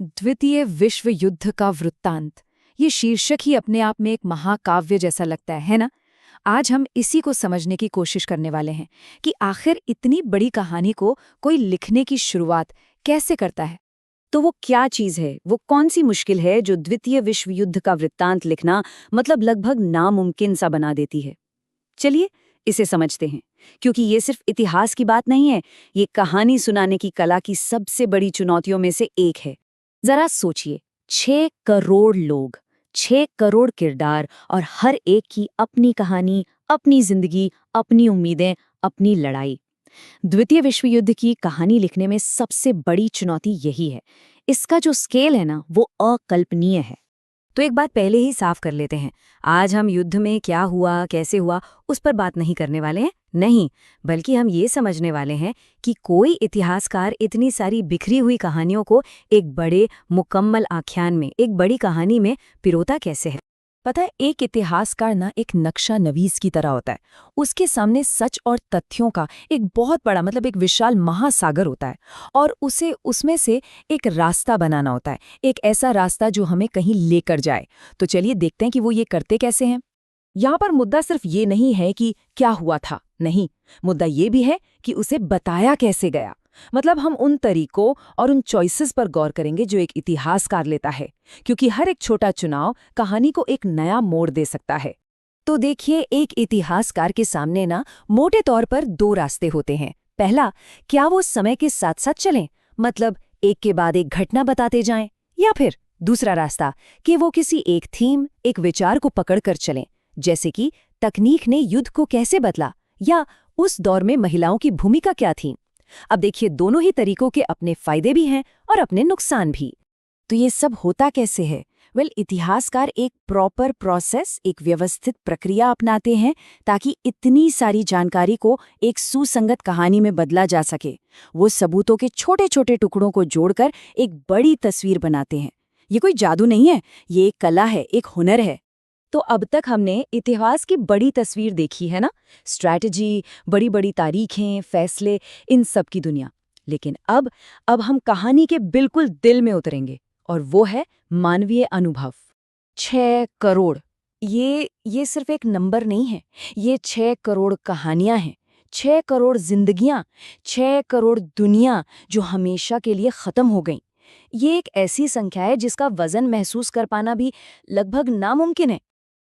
द्वितीय विश्व युद्ध का वृत्तांत। ये शीर्षक ही अपने आप में एक महाकाव्य जैसा लगता है ना। आज हम इसी को समझने की कोशिश करने वाले हैं कि आखिर इतनी बड़ी कहानी को कोई लिखने की शुरुआत कैसे करता है। तो वो क्या चीज है, वो कौन सी मुश्किल है जो द्वितीय विश्व युद्ध का वृत्तांत लिखना मतलब लगभग नामुमकिन सा बना देती है। चलिए इसे समझते हैं, क्योंकि ये सिर्फ इतिहास की बात नहीं है, ये कहानी सुनाने की कला की सबसे बड़ी चुनौतियों में से एक है। जरा सोचिए, 6 करोड़ लोग, 6 करोड़ किरदार और हर एक की अपनी कहानी, अपनी जिंदगी, अपनी उम्मीदें, अपनी लड़ाई। द्वितीय विश्व युद्ध की कहानी लिखने में सबसे बड़ी चुनौती यही है। इसका जो स्केल है ना, वो अकल्पनीय है। तो एक बात पहले ही साफ कर लेते हैं, आज हम युद्ध में क्या हुआ, कैसे हुआ, उस पर बात नहीं करने वाले हैं। नहीं, बल्कि हम ये समझने वाले हैं कि कोई इतिहासकार इतनी सारी बिखरी हुई कहानियों को एक बड़े मुकम्मल आख्यान में, एक बड़ी कहानी में पिरोता कैसे है। पता है, एक इतिहासकार ना एक नक्शा नवीस की तरह होता है। उसके सामने सच और तथ्यों का एक बहुत बड़ा एक विशाल महासागर होता है, और उसे उसमें से एक रास्ता बनाना होता है, एक ऐसा रास्ता जो हमें कहीं लेकर जाए। तो चलिए देखते हैं कि वो ये करते कैसे हैं। यहाँ पर मुद्दा सिर्फ ये नहीं है कि क्या हुआ था, नहीं, मुद्दा ये भी है कि उसे बताया कैसे गया। हम उन तरीकों और उन चॉइसेस पर गौर करेंगे जो एक इतिहासकार लेता है, क्योंकि हर एक छोटा चुनाव कहानी को एक नया मोड़ दे सकता है। तो देखिए, एक इतिहासकार के सामने ना मोटे तौर पर 2 रास्ते होते हैं। पहला, क्या वो समय के साथ साथ चलें, एक के बाद एक घटना बताते जाएं, या फिर दूसरा रास्ता कि वो किसी एक थीम, एक विचार को पकड़कर चलें, जैसे कि तकनीक ने युद्ध को कैसे बदला, या उस दौर में महिलाओं की भूमिका क्या थी। अब देखिए, दोनों ही तरीकों के अपने फायदे भी हैं और अपने नुकसान भी। तो ये सब होता कैसे है? इतिहासकार एक प्रॉपर प्रोसेस, एक व्यवस्थित प्रक्रिया अपनाते हैं ताकि इतनी सारी जानकारी को एक सुसंगत कहानी में बदला जा सके। वो सबूतों के छोटे छोटे टुकड़ों को जोड़कर एक बड़ी तस्वीर बनाते हैं। ये कोई जादू नहीं है, ये एक कला है, एक हुनर है। तो अब तक हमने इतिहास की बड़ी तस्वीर देखी है ना, स्ट्रैटेजी, बड़ी बड़ी तारीखें, फैसले, इन सब की दुनिया। लेकिन अब हम कहानी के बिल्कुल दिल में उतरेंगे, और वो है मानवीय अनुभव। 6 करोड़, ये सिर्फ एक नंबर नहीं है, ये 6 करोड़ कहानियां हैं, 6 करोड़ जिंदगियां, 6 करोड़ दुनिया जो हमेशा के लिए खत्म हो गईं। ये एक ऐसी संख्या है जिसका वजन महसूस कर पाना भी लगभग नामुमकिन है।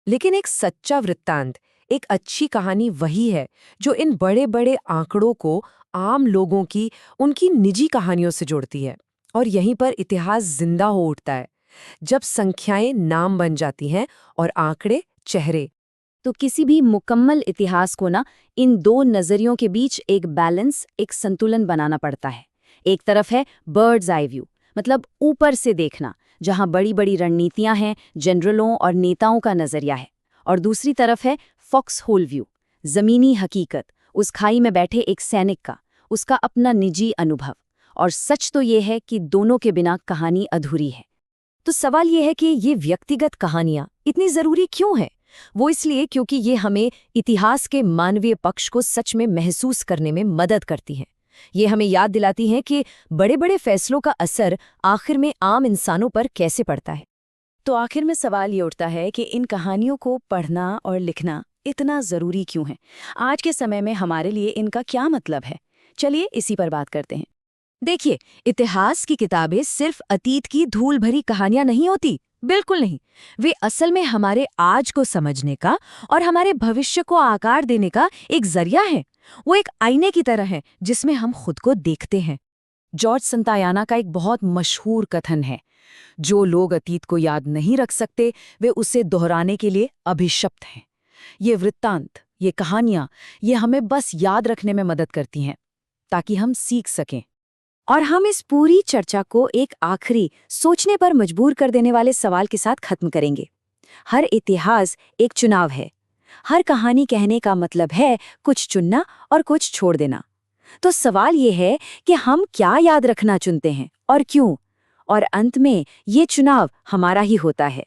लेकिन एक सच्चा वृत्तांत, एक अच्छी कहानी वही है जो इन बड़े बड़े आंकड़ों को आम लोगों की, उनकी निजी कहानियों से जोड़ती है। और यहीं पर इतिहास जिंदा हो उठता है, जब संख्याएं नाम बन जाती हैं और आंकड़े चेहरे। तो किसी भी मुकम्मल इतिहास को ना इन 2 नजरियों के बीच एक बैलेंस, एक संतुलन बनाना पड़ता है। एक तरफ है बर्ड्स आई व्यू, ऊपर से देखना, जहां बड़ी बड़ी रणनीतियां हैं, जनरलों और नेताओं का नजरिया है। और दूसरी तरफ है फॉक्स होल व्यू, जमीनी हकीकत, उस खाई में बैठे एक सैनिक का, उसका अपना निजी अनुभव। और सच तो ये है कि दोनों के बिना कहानी अधूरी है। तो सवाल ये है कि ये व्यक्तिगत कहानियां इतनी जरूरी क्यों है? वो इसलिए क्योंकि ये हमें इतिहास के मानवीय पक्ष को सच में महसूस करने में मदद करती हैं। ये हमें याद दिलाती हैं कि बड़े बड़े फैसलों का असर आखिर में आम इंसानों पर कैसे पड़ता है। तो आखिर में सवाल ये उठता है कि इन कहानियों को पढ़ना और लिखना इतना ज़रूरी क्यों है? आज के समय में हमारे लिए इनका क्या मतलब है? चलिए इसी पर बात करते हैं। देखिए, इतिहास की किताबें सिर्फ अतीत की धूल भरी कहानियां नहीं होती, बिल्कुल नहीं। वे असल में हमारे आज को समझने का और हमारे भविष्य को आकार देने का एक जरिया है। वो एक आईने की तरह है जिसमें हम खुद को देखते हैं। जॉर्ज संतायाना का एक बहुत मशहूर कथन है, जो लोग अतीत को याद नहीं रख सकते, वे उसे दोहराने के लिए अभिशप्त हैं। ये वृत्तांत, ये कहानियां, ये हमें बस याद रखने में मदद करती हैं, ताकि हम सीख सकें। और हम इस पूरी चर्चा को एक आखिरी, सोचने पर मजबूर कर देने वाले सवाल के साथ खत्म करेंगे। हर इतिहास एक चुनाव है। हर कहानी कहने का मतलब है कुछ चुनना और कुछ छोड़ देना। तो सवाल ये है कि हम क्या याद रखना चुनते हैं और क्यों? और अंत में ये चुनाव हमारा ही होता है।